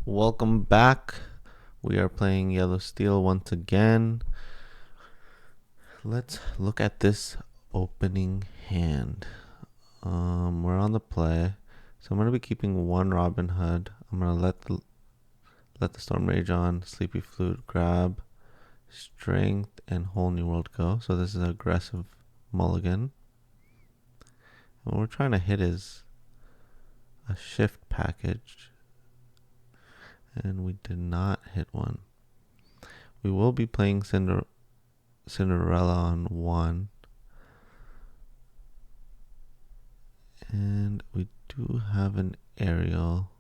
Welcome back. We are playing Yellow Steel once again. Let's look at this opening hand. We're on the play, so I'm gonna be keeping one Robin Hood. I'm gonna let the Storm Rage on, Sleepy Flute, grab, Strength, and Whole New World go. So this is an aggressive mulligan. And what we're trying to hit is a shift package, and we did not hit one. We will be playing Cinderella on one. And we do have an aerial.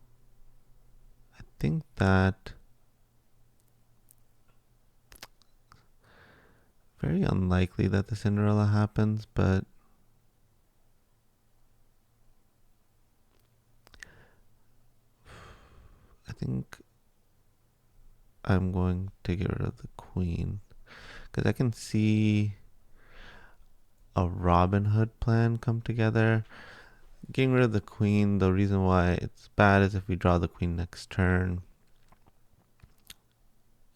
I think that very unlikely that the Cinderella happens, but I think I'm going to get rid of the queen because I can see a Robin Hood plan come together. Getting rid of the queen, the reason why it's bad is if we draw the queen next turn.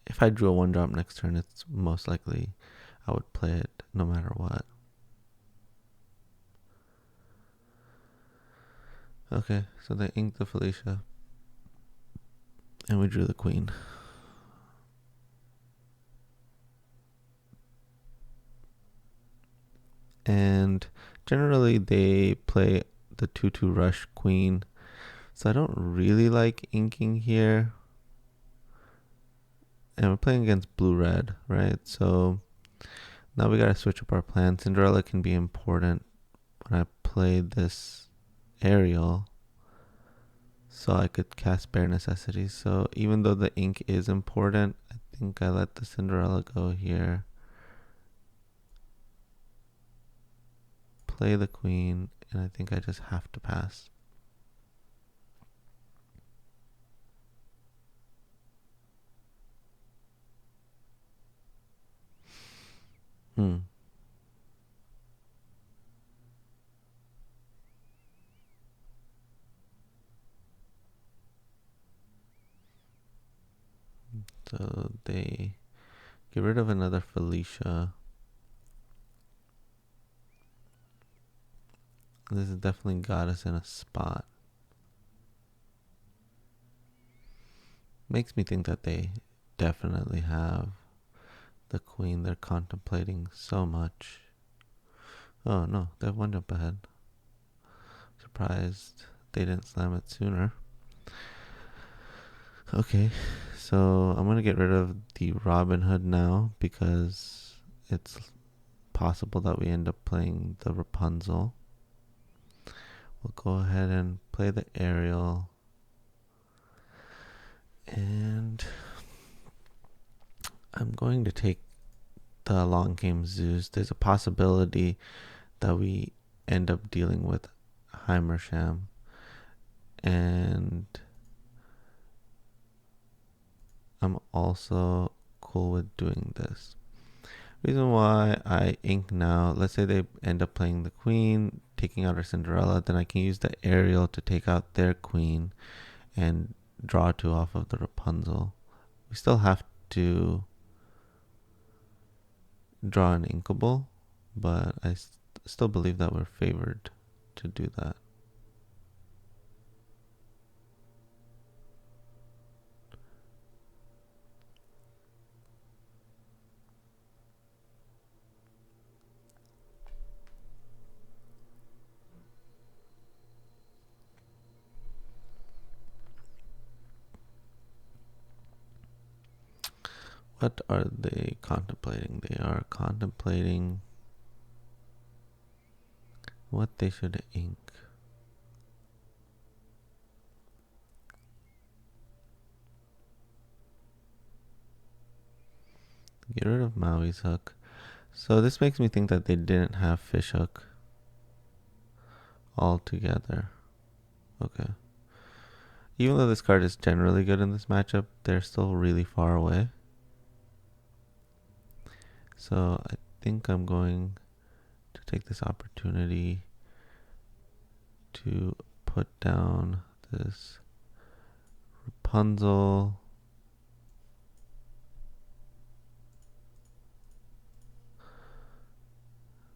If I drew a 1-drop next turn, it's most likely I would play it no matter what. Okay, so they inked the Felicia. And we drew the queen. And generally they play the 2-2 rush queen. So I don't really like inking here. And we're playing against blue-red, right? So now we gotta switch up our plan. Cinderella can be important when I play this aerial. So I could cast Bare Necessities. So even though the ink is important, I think I let the Cinderella go here. Play the queen, and I think I just have to pass. So they get rid of another Felicia. This has definitely got us in a spot. Makes me think that they definitely have the queen they're contemplating so much. Oh no, they have 1 jump ahead. Surprised they didn't slam it sooner. Okay, so I'm gonna get rid of the Robin Hood now because it's possible that we end up playing the Rapunzel. We'll go ahead and play the aerial. And I'm going to take the long game Zeus. There's a possibility that we end up dealing with Heimersham. And I'm also cool with doing this. Reason why I ink now, let's say they end up playing the queen, taking out our Cinderella, then I can use the aerial to take out their queen and draw 2 off of the Rapunzel. We still have to draw an inkable, but I still believe that we're favored to do that. What are they contemplating? They are contemplating what they should ink. Get rid of Maui's hook. So this makes me think that they didn't have fish hook altogether. Okay. Even though this card is generally good in this matchup, they're still really far away. So I think I'm going to take this opportunity to put down this Rapunzel.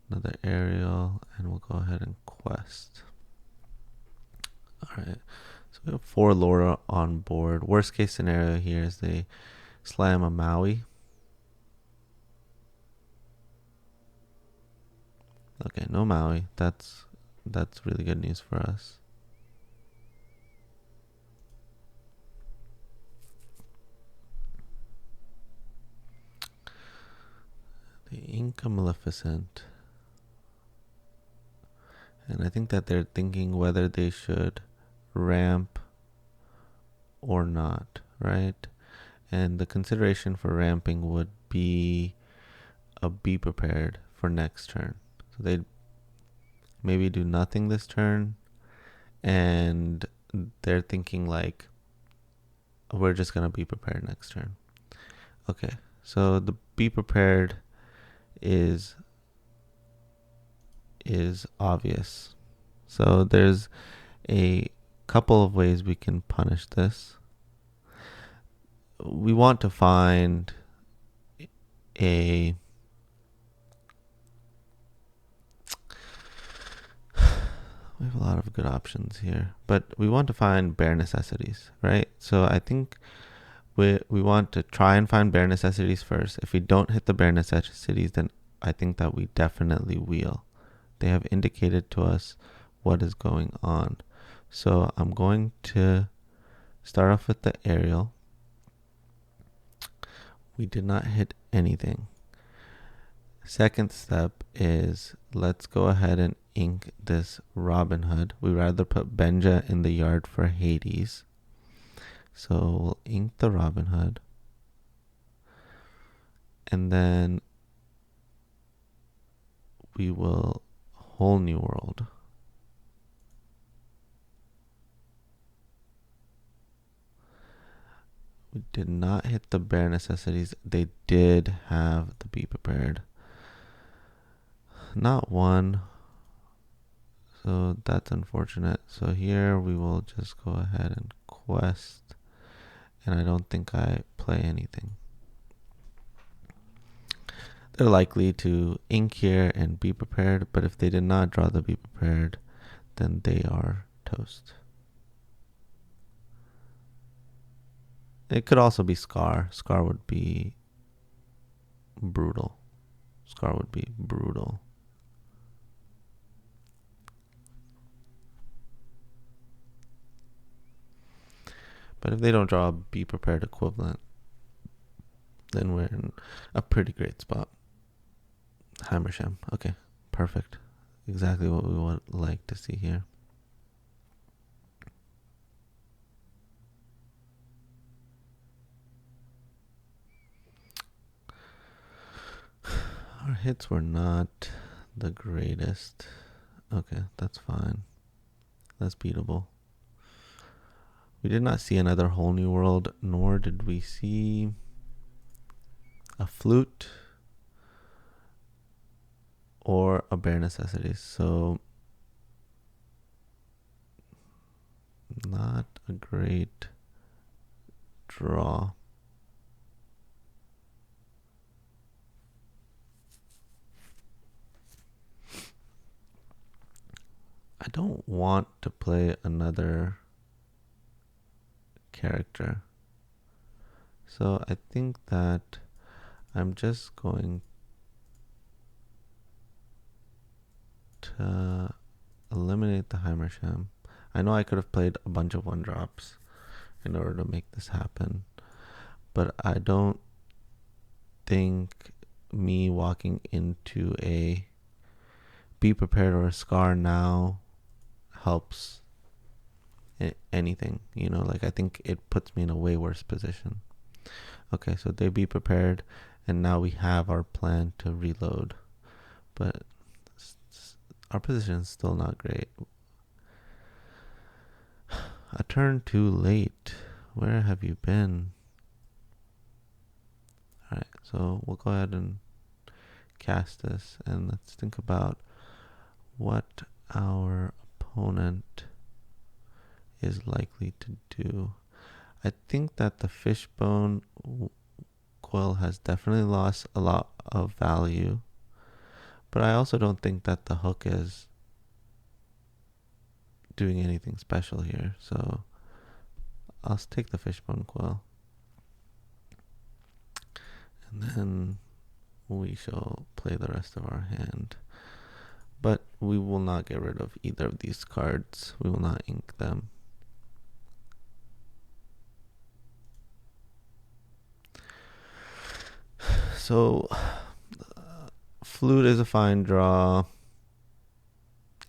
Another Ariel, and we'll go ahead and quest. Alright, so we have 4 Laura on board. Worst case scenario here is they slam a Maui. Okay, no Maui. That's really good news for us. The Inca Maleficent. And I think that they're thinking whether they should ramp or not, right? And the consideration for ramping would be be prepared for next turn. So they'd maybe do nothing this turn, and they're thinking like, we're just gonna be prepared next turn. Okay, so the be prepared is obvious. So there's a couple of ways we can punish this. We want to find a we have a lot of good options here, but we want to find bare necessities, right? So I think we want to try and find bare necessities first. If we don't hit the bare necessities, then I think that we definitely wheel. They have indicated to us what is going on. So I'm going to start off with the Ariel. We did not hit anything. Second step is let's go ahead and ink this Robin Hood. We rather put Benja in the yard for Hades. So we'll ink the Robin Hood. And then we will Whole New World. We did not hit the bare necessities. They did have the be prepared. Not one. So that's unfortunate. So here we will just go ahead and quest. And I don't think I play anything. They're likely to ink here and be prepared, but if they did not draw the be prepared, then they are toast. It could also be Scar. Scar would be brutal. Scar would be brutal. But if they don't draw a be prepared equivalent, then we're in a pretty great spot. Hammersham. Okay, perfect. Exactly what we would like to see here. Our hits were not the greatest. Okay, that's fine. That's beatable. We did not see another Whole New World, nor did we see a flute or a bare necessities. So not a great draw. I don't want to play another character. So I think that I'm just going to eliminate the Heimersham. I know I could have played a bunch of 1-drops in order to make this happen, but I don't think me walking into a be prepared or a Scar now helps anything, you know, like I think it puts me in a way worse position. Okay, so they be prepared, and now we have our plan to reload, but our position is still not great. A turn too late. Where have you been? Alright, so we'll go ahead and cast this, and let's think about what our opponent is likely to do. I think that the fishbone coil has definitely lost a lot of value, but I also don't think that the hook is doing anything special here, so I'll take the fishbone coil. And then we shall play the rest of our hand. But we will not get rid of either of these cards. We will not ink them. So, Flute is a fine draw.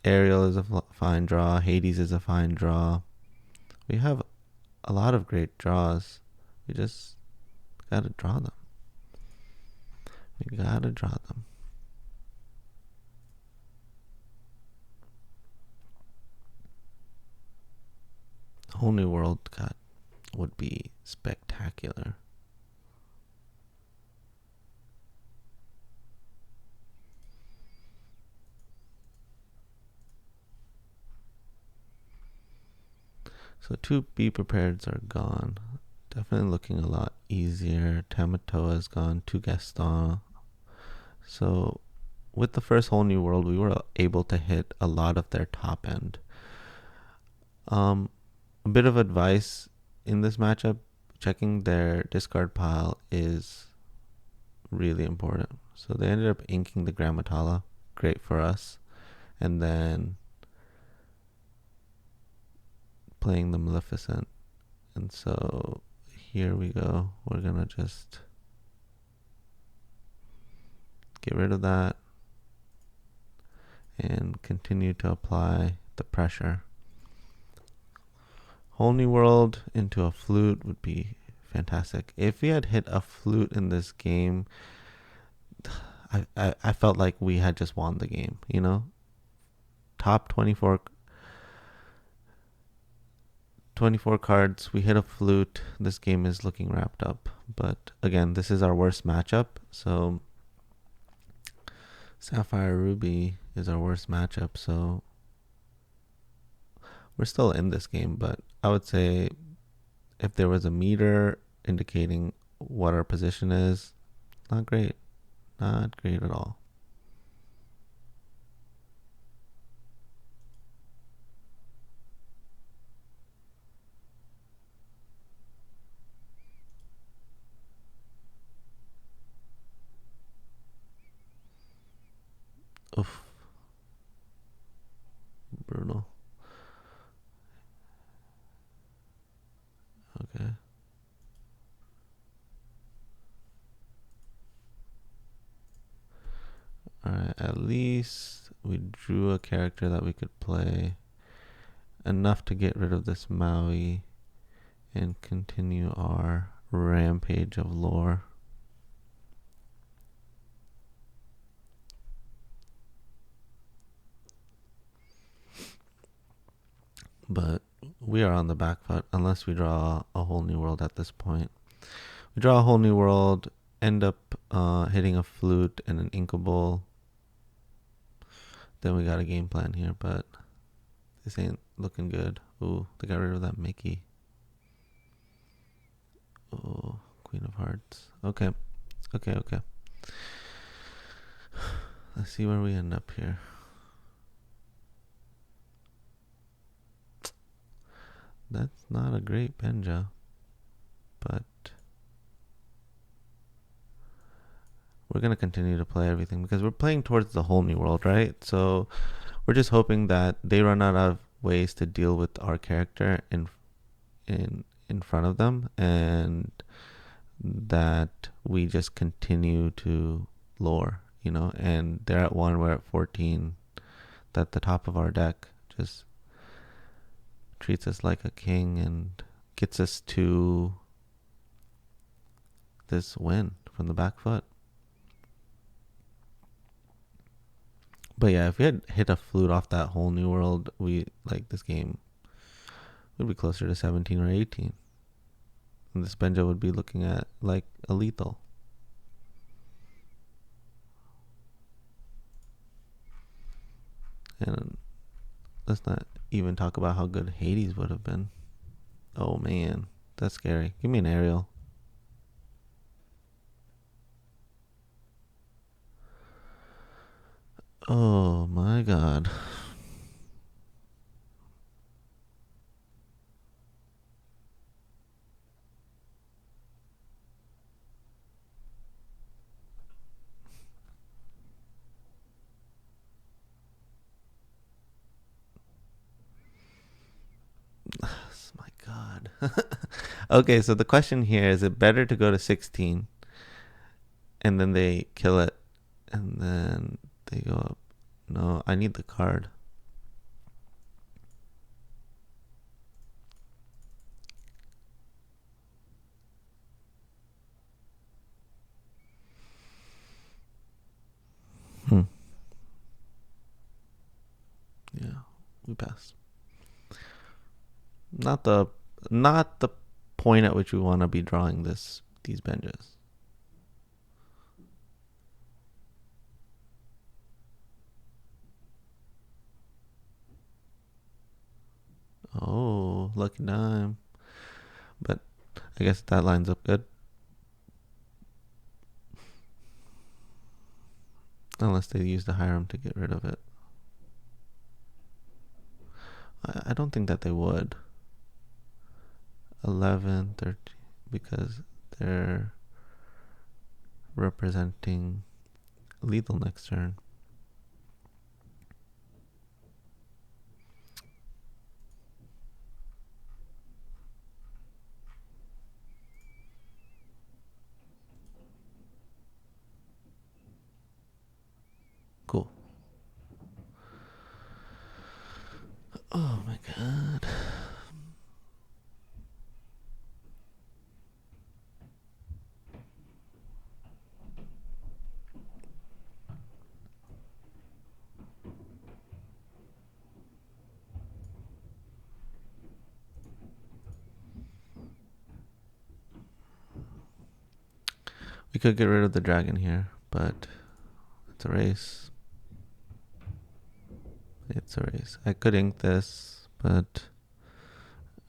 Ariel is a fine draw. Hades is a fine draw. We have a lot of great draws. We just gotta draw them. We gotta draw them. Whole New World would be spectacular. So 2 Be Prepareds are gone. Definitely looking a lot easier. Tamatoa is gone. 2 Gaston. So with the first Whole New World, we were able to hit a lot of their top end. A bit of advice in this matchup, checking their discard pile is really important. So they ended up inking the Grammatala. Great for us. And then playing the Maleficent. And so here we go. We're gonna just get rid of that and continue to apply the pressure. Whole New World into a flute would be fantastic. If we had hit a flute in this game, I felt like we had just won the game, you know? Top 24 cards, we hit a flute. This game is looking wrapped up. But again, this is our worst matchup. So Sapphire Ruby is our worst matchup. So we're still in this game. But I would say if there was a meter indicating what our position is, not great. Not great at all. Oof. Brutal. Okay. Alright, at least we drew a character that we could play enough to get rid of this Maui and continue our rampage of lore. But we are on the back foot unless we draw a Whole New World at this point. We draw a Whole New World, end up hitting a flute and an inkable. Then we got a game plan here, but this ain't looking good. Ooh, they got rid of that Mickey. Oh, Queen of Hearts. Okay. Let's see where we end up here. That's not a great Benja, but we're going to continue to play everything because we're playing towards the Whole New World, right? So we're just hoping that they run out of ways to deal with our character in front of them, and that we just continue to lore, you know, and they're at 1, we're at 14, that the top of our deck just treats us like a king and gets us to this win from the back foot. But yeah, if we had hit a flute off that Whole New World, this game would be closer to 17 or 18. And this Benja would be looking at like a lethal. And let's not even talk about how good Hades would have been. Oh man, That's scary. Give me an aerial. Oh my god. My god. Okay, so the question here is it better to go to 16 and then they kill it and then they go up? No, I need the card. Yeah, we pass. Not the not the point at which we want to be drawing these benches. Oh, lucky dime. But I guess that lines up good. Unless they use the Hiram to get rid of it. I don't think that they would. 11, 13, because they're representing lethal next turn. Cool. Oh my god. We could get rid of the dragon here, but it's a race. It's a race. I could ink this, but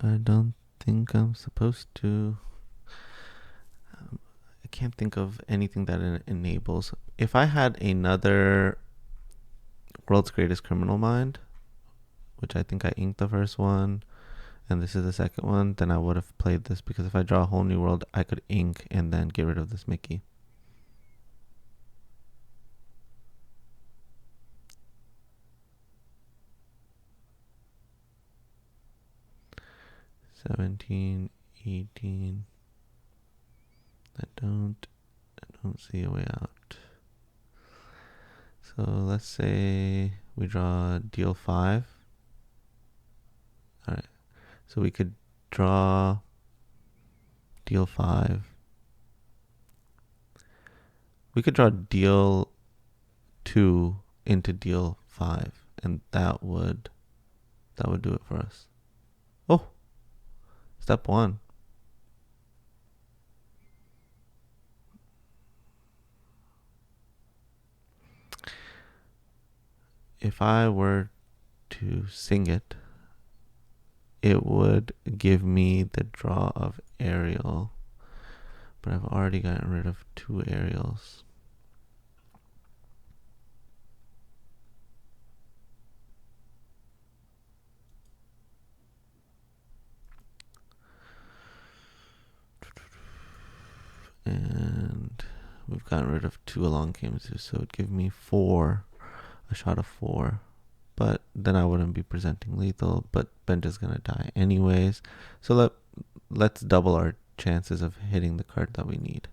I don't think I'm supposed to. I can't think of anything that enables. If I had another World's Greatest Criminal Mind, which I think I inked the first one, and this is the second one, then I would have played this, because if I draw a whole new world, I could ink and then get rid of this Mickey. $17, $18. I don't see a way out. So let's say we draw deal 5. All right. So we could draw deal 5. We could draw deal 2 into deal 5, and that would do it for us. Oh, step 1. If I were to sing it, it would give me the draw of aerial, but I've already gotten rid of 2 aerials. And we've gotten rid of 2 along games, so it'd give me 4, a shot of 4. But then I wouldn't be presenting lethal, but Benja's gonna die anyways. So let's double our chances of hitting the card that we need.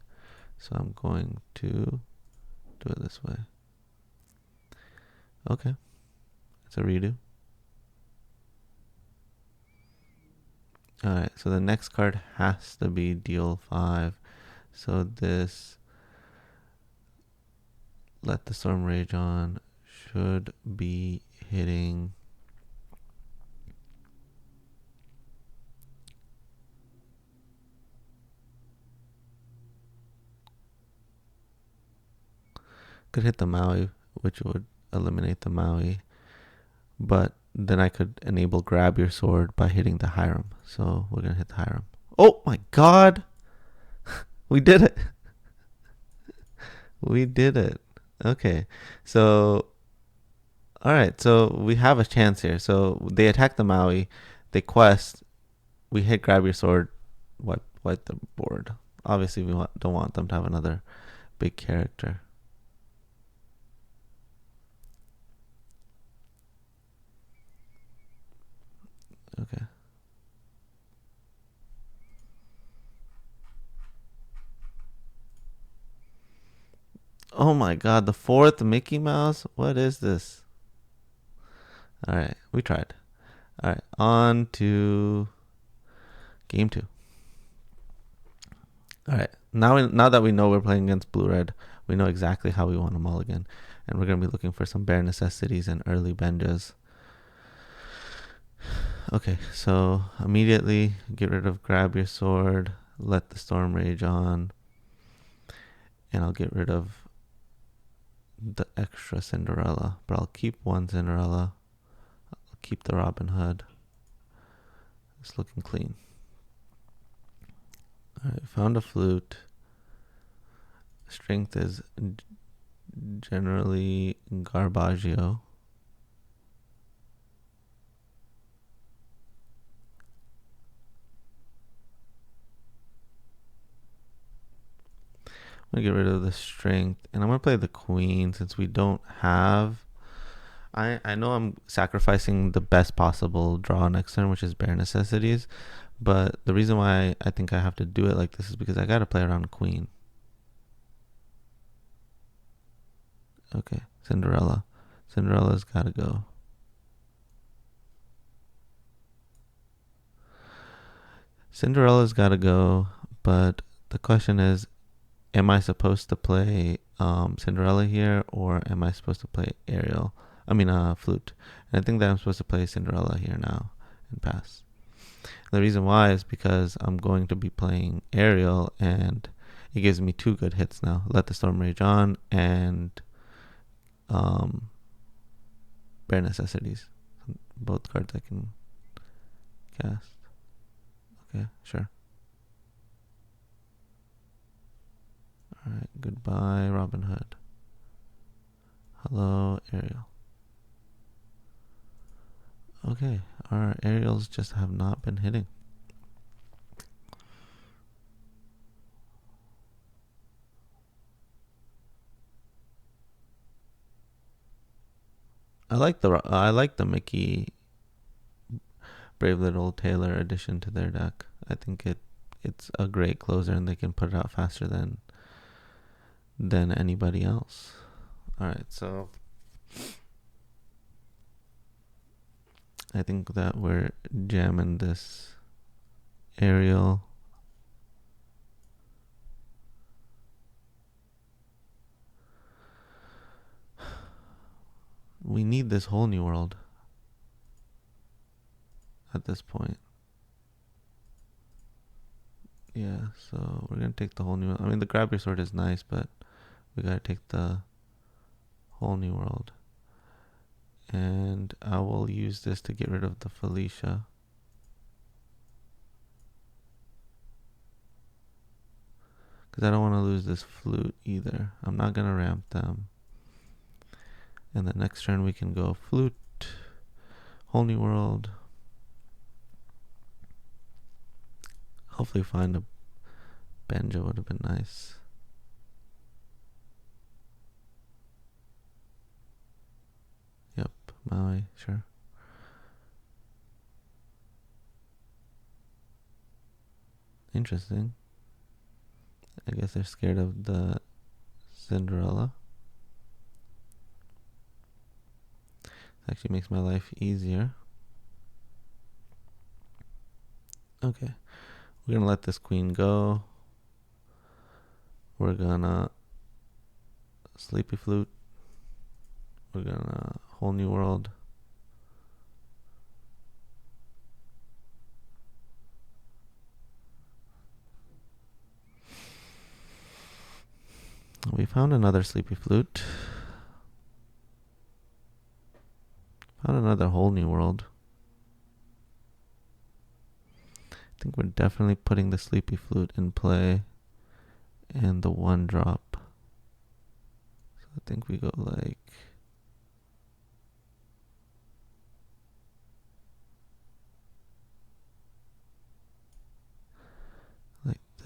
So I'm going to do it this way. Okay. It's a redo. Alright, so the next card has to be deal 5. So this Let the Storm Rage On should be hitting could hit the Maui, which would eliminate the Maui, but then I could enable grab your sword by hitting the Hiram. So we're gonna hit the Hiram. Oh my god. We did it. We did it. Okay. So, alright. So we have a chance here. So they attack the Maui. They quest. We hit grab your sword. Wipe the board. Obviously, don't want them to have another big character. Okay. Oh my god, the fourth Mickey Mouse? What is this? Alright, we tried. Alright, on to game two. Alright, now that we know we're playing against Blue Red, we know exactly how we want to mulligan. And we're going to be looking for some bare necessities and early benjas. Okay, so immediately get rid of grab your sword, let the storm rage on, and I'll get rid of the extra Cinderella, but I'll keep one Cinderella. I'll keep the Robin Hood. It's looking clean. Alright, found a flute. Strength is generally Garbaggio. I'm gonna get rid of the strength, and I'm gonna play the queen since we don't have. I know I'm sacrificing the best possible draw next turn, which is bare necessities, but the reason why I think I have to do it like this is because I gotta play around queen. Okay, Cinderella. Cinderella's gotta go. Cinderella's gotta go, but the question is, am I supposed to play Cinderella here, or am I supposed to play Ariel? I mean, flute. And I think that I'm supposed to play Cinderella here now and pass. The reason why is because I'm going to be playing Ariel, and it gives me two good hits now. Let the Storm Rage on and bare necessities. Both cards I can cast. Okay, sure. Alright, goodbye, Robin Hood. Hello, Ariel. Okay, our Ariels just have not been hitting. I like the Mickey Brave Little Tailor addition to their deck. I think it's a great closer, and they can put it out faster than anybody else. All right, so I think that we're jamming this Ariel. We need this whole new world at this point. Yeah, so we're gonna take the whole new world. I mean, the grab your sword is nice, but we gotta take the whole new world. And I will use this to get rid of the Felicia. Because I don't want to lose this flute either. I'm not going to ramp them. And the next turn we can go flute, whole new world. Hopefully find a banjo would have been nice. Yep, Maui, sure. Interesting. I guess they're scared of the Cinderella. Actually makes my life easier. Okay. We're gonna let this queen go. We're gonna sleepy flute. We're gonna whole new world. We found another sleepy flute. Found another whole new world. I think we're definitely putting the Sleepy Flute in play and the 1-drop. So I think we go like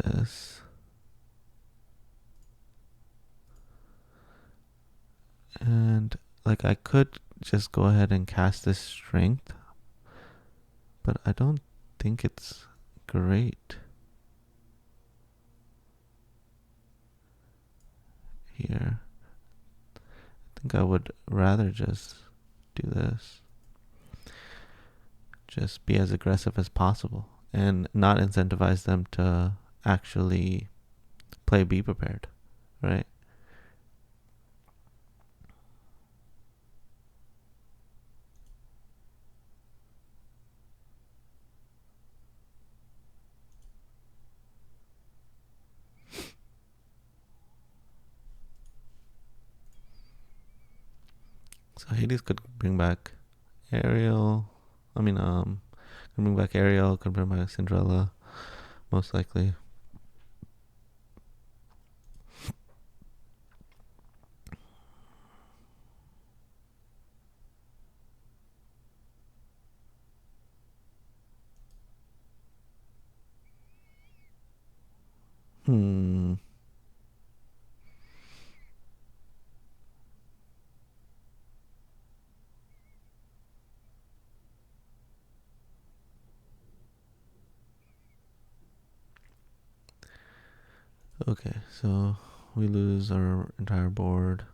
this. And like I could just go ahead and cast this Strength, but I don't think it's great here. I think I would rather just do this. Just be as aggressive as possible and not incentivize them to actually play Be Prepared, right? So Hades could bring back Ariel. Could bring back Ariel, could bring back Cinderella, most likely. Okay, so we lose our entire board.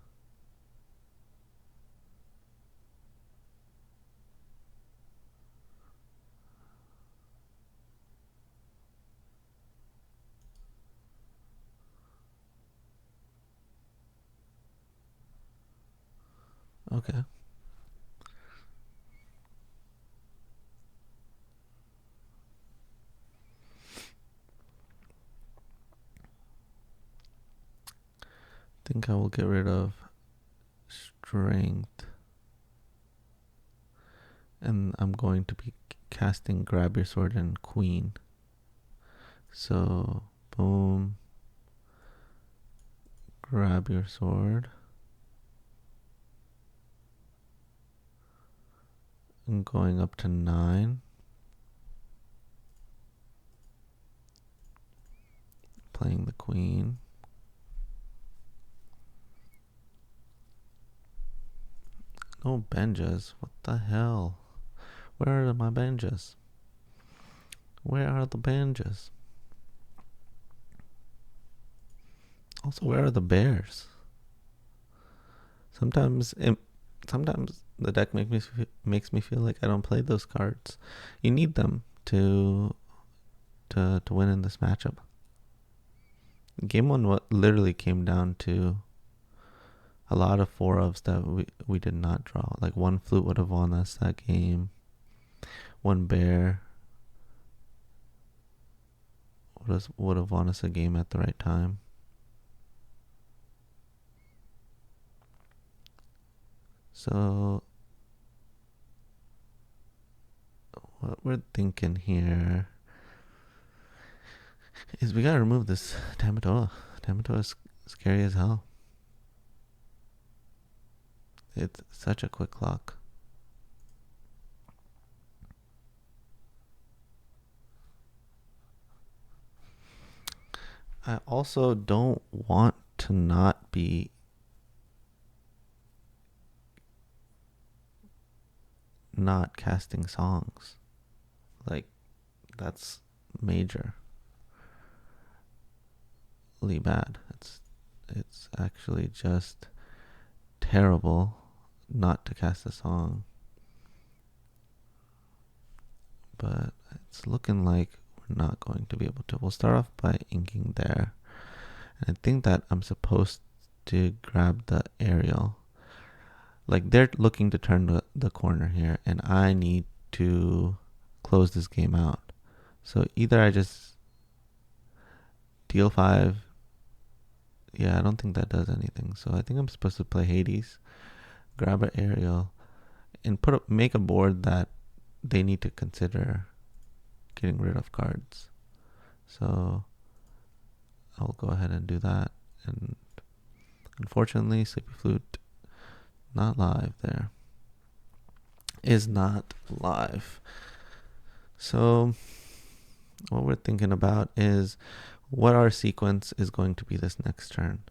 Okay. I think I will get rid of Strength. And I'm going to be casting Grab Your Sword and Queen. So, boom. Grab Your Sword. I'm going up to 9. Playing the Queen. No Benjas. What the hell? Where are my Benjas? Where are the Benjas? Also, where are the bears? Sometimes the deck makes me feel like I don't play those cards. You need them to win in this matchup. Game 1 literally came down to a lot of 4-ofs that we did not draw. Like 1 flute would have won us that game. 1 bear would have won us a game at the right time. So what we're thinking here is we gotta remove this Tamatoa. Tamatoa is scary as hell. It's such a quick lock. I also don't want to not be not casting songs. Like, that's majorly bad. It's actually just terrible not to cast a song. But it's looking like we're not going to be able to. We'll start off by inking there. And I think that I'm supposed to grab the Ariel. Like, they're looking to turn the corner here, and I need to close this game out. So either I just deal 5. Yeah, I don't think that does anything. So I think I'm supposed to play Hades, grab an Ariel, and make a board that they need to consider getting rid of cards. So I'll go ahead and do that. And unfortunately, Sleepy Flute not live there. Is not live. So what we're thinking about is what our sequence is going to be this next turn.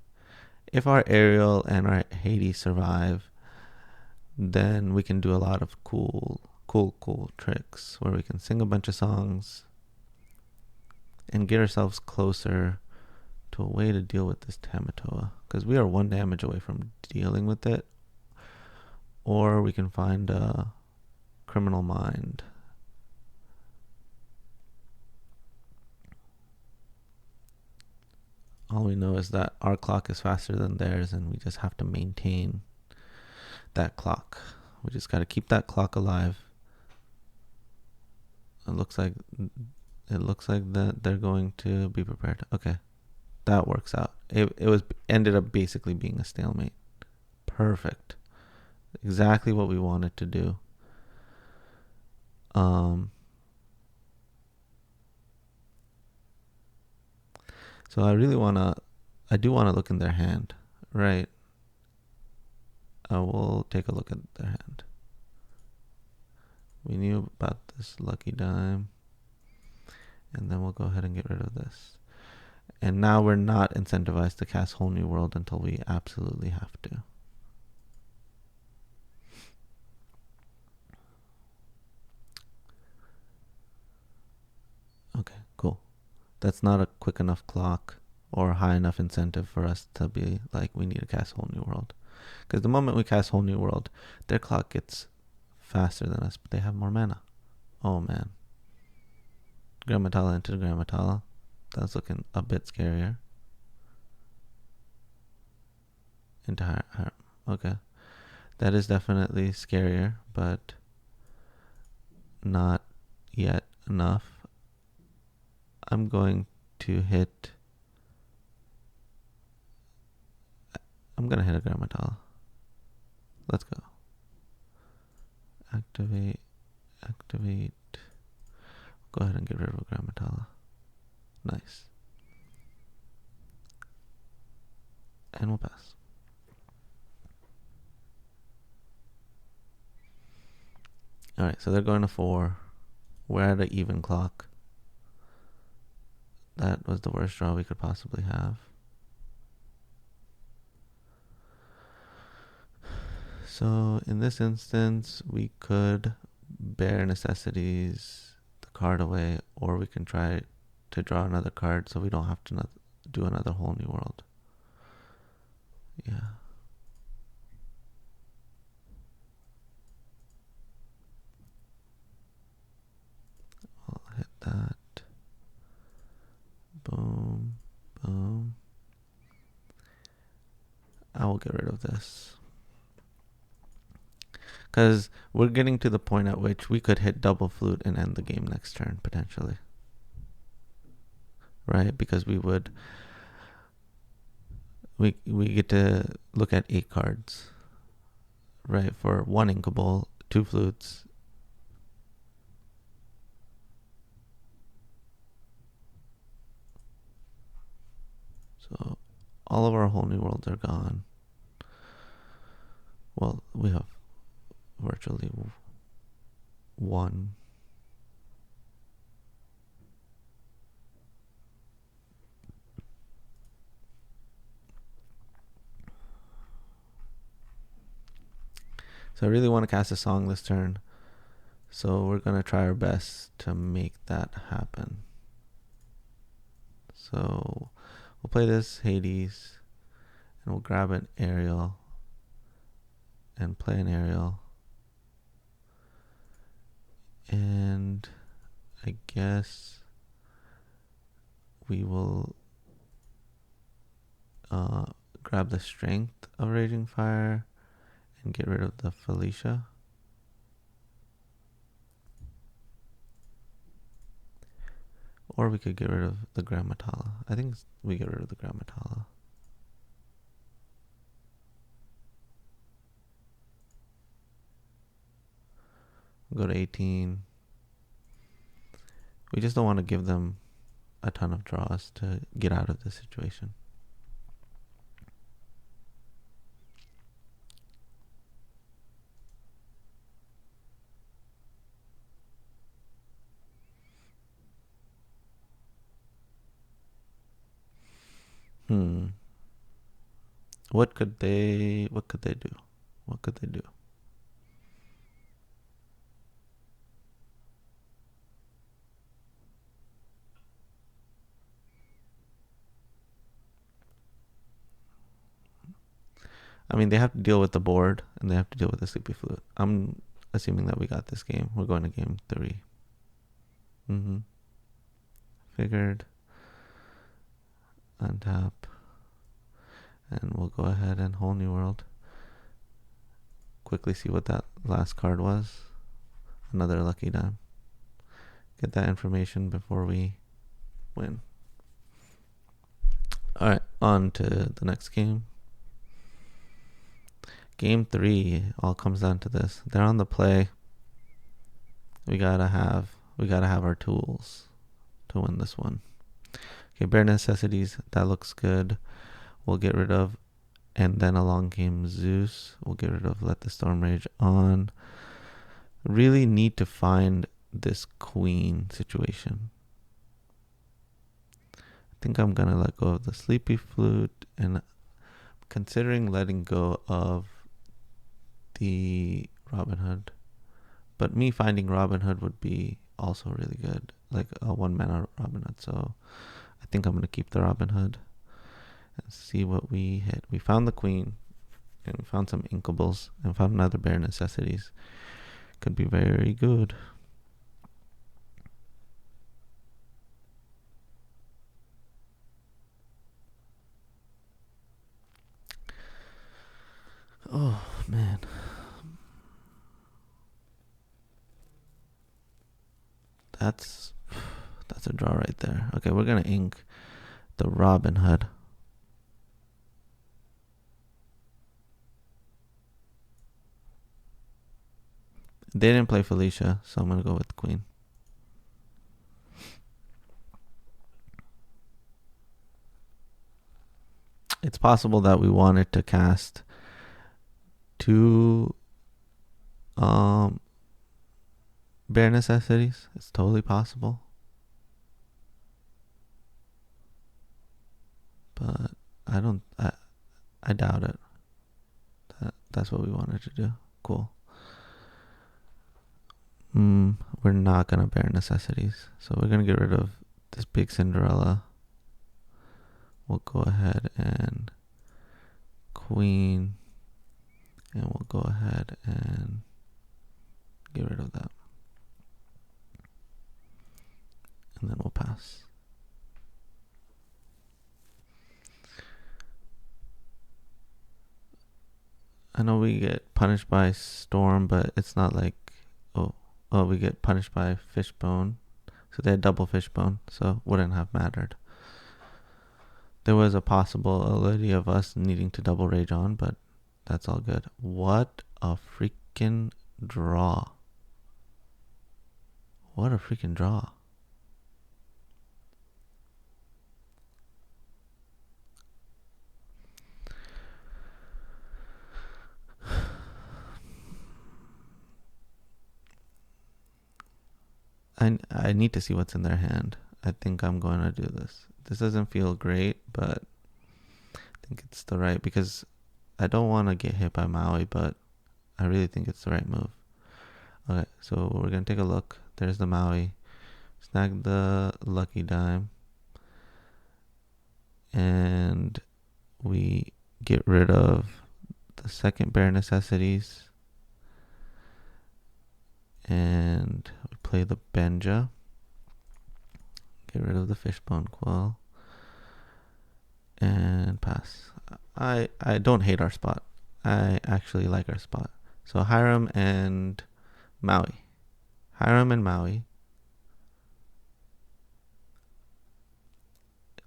If our Ariel and our Hades survive, then we can do a lot of cool tricks where we can sing a bunch of songs and get ourselves closer to a way to deal with this Tamatoa, because we are 1 damage away from dealing with it. Or we can find a Criminal Mind. All we know is that our clock is faster than theirs, and we just have to maintain that clock. We just got to keep that clock alive. It looks like that they're going to be prepared. Okay, that works out. It ended up basically being a stalemate. Perfect. Exactly what we wanted to do. So I do want to look in their hand, right? I will take a look at their hand. We knew about this lucky dime, and then we'll go ahead and get rid of this. And now we're not incentivized to cast Whole New World until we absolutely have to. Okay, cool. That's not a quick enough clock or high enough incentive for us to be like, we need to cast Whole New World. Because the moment we cast Whole New World, their clock gets faster than us, but they have more mana. Oh man. Grammatala into Grammatala. That's looking a bit scarier. Into Harem. Okay. That is definitely scarier, but not yet enough. I'm going to hit... I'm going to hit a Grammatala. Let's go. Activate. Go ahead and get rid of a Grammatala. Nice. And we'll pass. Alright, so they're going to 4. We're at an even clock. That was the worst draw we could possibly have. So in this instance, we could Bare Necessities the card away, or we can try to draw another card so we don't have to do another Whole New World. Yeah. I'll hit that. Boom. Boom. I will get rid of this. Because we're getting to the point at which we could hit double flute and end the game next turn, potentially. Right? Because we get to look at 8 cards. Right? For 1 Inkable, 2 flutes. So all of our Whole New Worlds are gone. Well, we have virtually 1. So I really want to cast a song this turn. So we're going to try our best to make that happen. So we'll play this Hades, and we'll grab an Ariel and play an Ariel. And I guess we will grab the Strength of Raging Fire and get rid of the Felicia. Or we could get rid of the Grammatala. I think we get rid of the Grammatala. Go to 18. We just don't want to give them a ton of draws to get out of this situation. What could they do? What could they do? I mean, they have to deal with the board and they have to deal with the sleepy flute. I'm assuming that we got this game. We're going to game 3. Figured. Untap. And we'll go ahead and whole new world. Quickly see what that last card was. Another lucky dime. Get that information before we win. Alright, on to the next game. Game 3 all comes down to this. They're on the play. We gotta have our tools to win this one. Okay, bare necessities, that looks good. We'll get rid of, and then along came Zeus. We'll get rid of let the storm rage on. Really need to find this queen situation. I think I'm gonna let go of the sleepy flute, and considering letting go of the Robin Hood. But me finding Robin Hood would be also really good, like a 1-mana Robin Hood. So I think I'm gonna keep the Robin Hood and see what we hit. We found the queen, and we found some inkables, and found another bare necessities. Could be very good. Oh man. That's a draw right there. Okay, we're gonna ink the Robin Hood. They didn't play Felicia, so I'm gonna go with Queen. It's possible that we wanted to cast 2 bare necessities. It's totally possible. But I doubt it. That's what we wanted to do. Cool. We're not gonna bare necessities, so we're gonna get rid of this big Cinderella. We'll go ahead and Queen, and we'll go ahead and get rid of that, and then we'll pass. I know we get punished by Storm, but it's not like we get punished by Fishbone. So they had double Fishbone, so wouldn't have mattered. There was a possibility of us needing to double Rage on, but that's all good. What a freaking draw. What a freaking draw. I need to see what's in their hand. I think I'm going to do this. This doesn't feel great, but I think it's the right, because I don't want to get hit by Maui, but I really think it's the right move. Okay, so we're going to take a look. There's the Maui. Snag the lucky dime. And we get rid of the second bare necessities. And we play the Benja. Get rid of the Fishbone Quill. And pass. I don't hate our spot. I actually like our spot. So Hiram and Maui. Hiram and Maui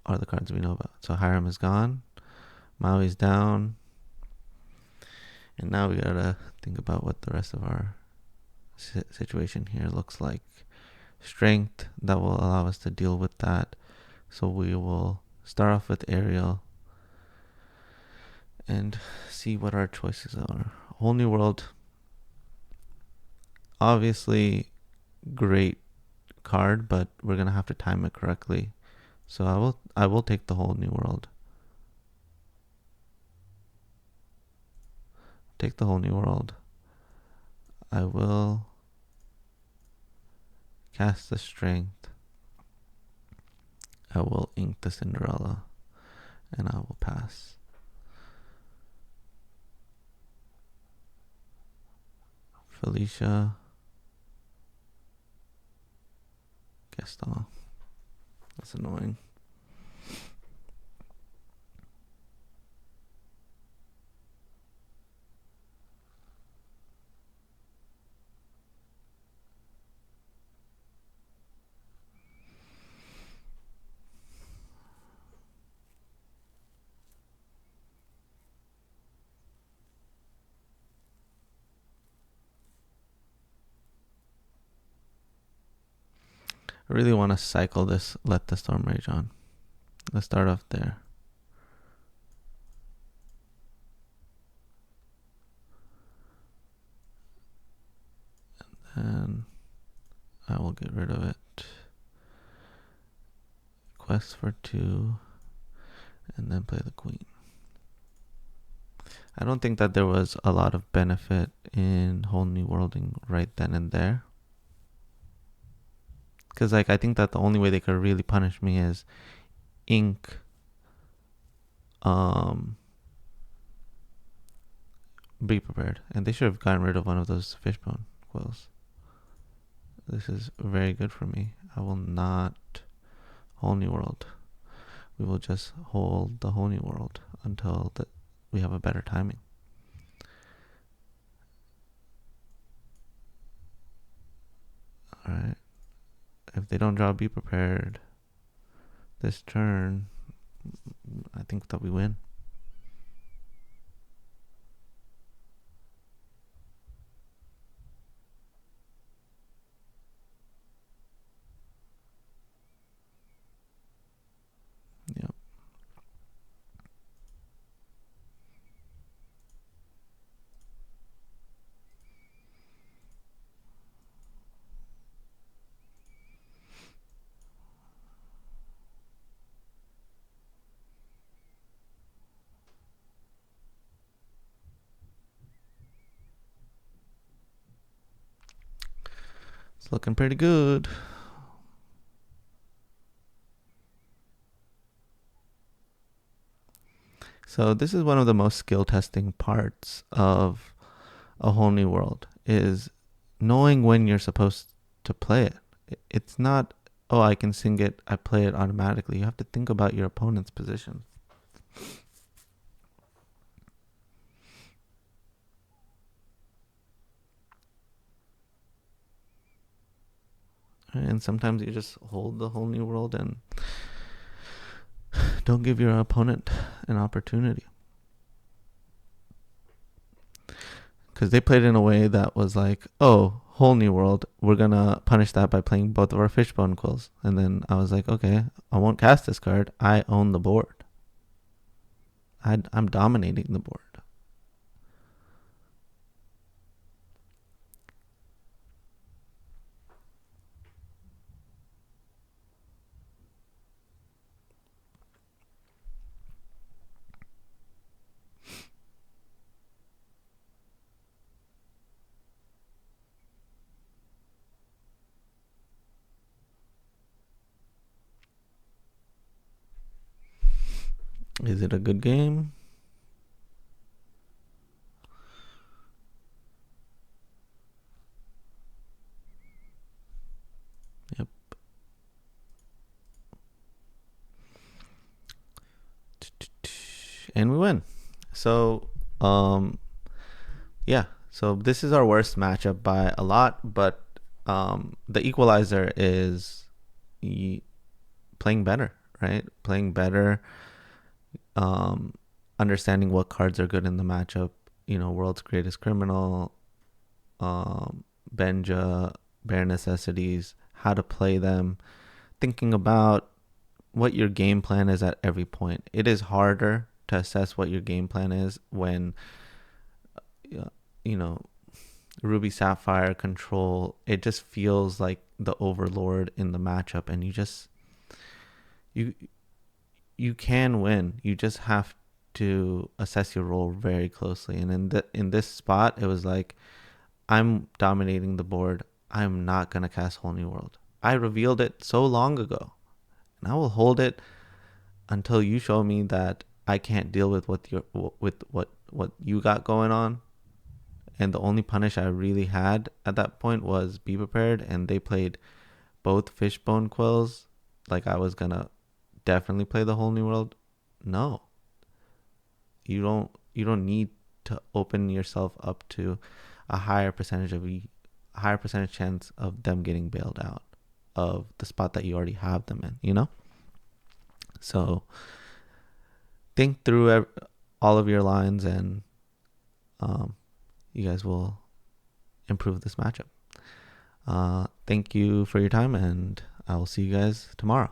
are the cards we know about. So Hiram is gone. Maui's down. And now we gotta think about what the rest of our situation here looks like. strength that will allow us to deal with that. So we will start off with aerial and see what our choices are. Whole New World, obviously great card, but we're gonna have to time it correctly. So I will take the Whole New World. Take the Whole New World. I will cast the strength. I will ink the Cinderella, and I will pass. Felicia. Gaston. That's annoying. I really want to cycle this, let the storm rage on. Let's start off there. And I will get rid of it. Quest for 2. And then play the queen. I don't think that there was a lot of benefit in Whole New Worlding right then and there. Because like I think that the only way they could really punish me is ink be prepared. And they should have gotten rid of one of those fishbone quills. This is very good for me. I will not Whole New World. We will just hold the Whole New World until we have a better timing. Alright. If they don't draw Be Prepared this turn, I think that we win. Yep. It's looking pretty good. So this is one of the most skill testing parts of a Whole New World, is knowing when you're supposed to play it. It's not, oh, I can sing it, I play it automatically. You have to think about your opponent's position. And sometimes you just hold the Whole New World and don't give your opponent an opportunity. Because they played in a way that was like, oh, Whole New World, we're going to punish that by playing both of our fishbone quills. And then I was like, okay, I won't cast this card. I own the board. I'm dominating the board. Is it a good game? Yep. And we win. So, yeah. So this is our worst matchup by a lot, but the equalizer is playing better, right? Playing better, understanding what cards are good in the matchup. You know, World's Greatest Criminal, Benja, Bare Necessities, how to play them, thinking about what your game plan is at every point. It is harder to assess what your game plan is when, you know, Ruby Sapphire control, it just feels like the overlord in the matchup, and you you can win. You just have to assess your role very closely. And in this spot, it was like, I'm dominating the board. I'm not gonna cast Whole New World. I revealed it so long ago, and I will hold it until you show me that I can't deal with what you got going on. And the only punish I really had at that point was Be Prepared, and they played both Fishbone Quills. Like I was gonna definitely play the Whole New World. No, you don't need to open yourself up to a higher percentage chance of them getting bailed out of the spot that you already have them in. So think through all of your lines, and you guys will improve this matchup. Thank you for your time, and I will see you guys tomorrow.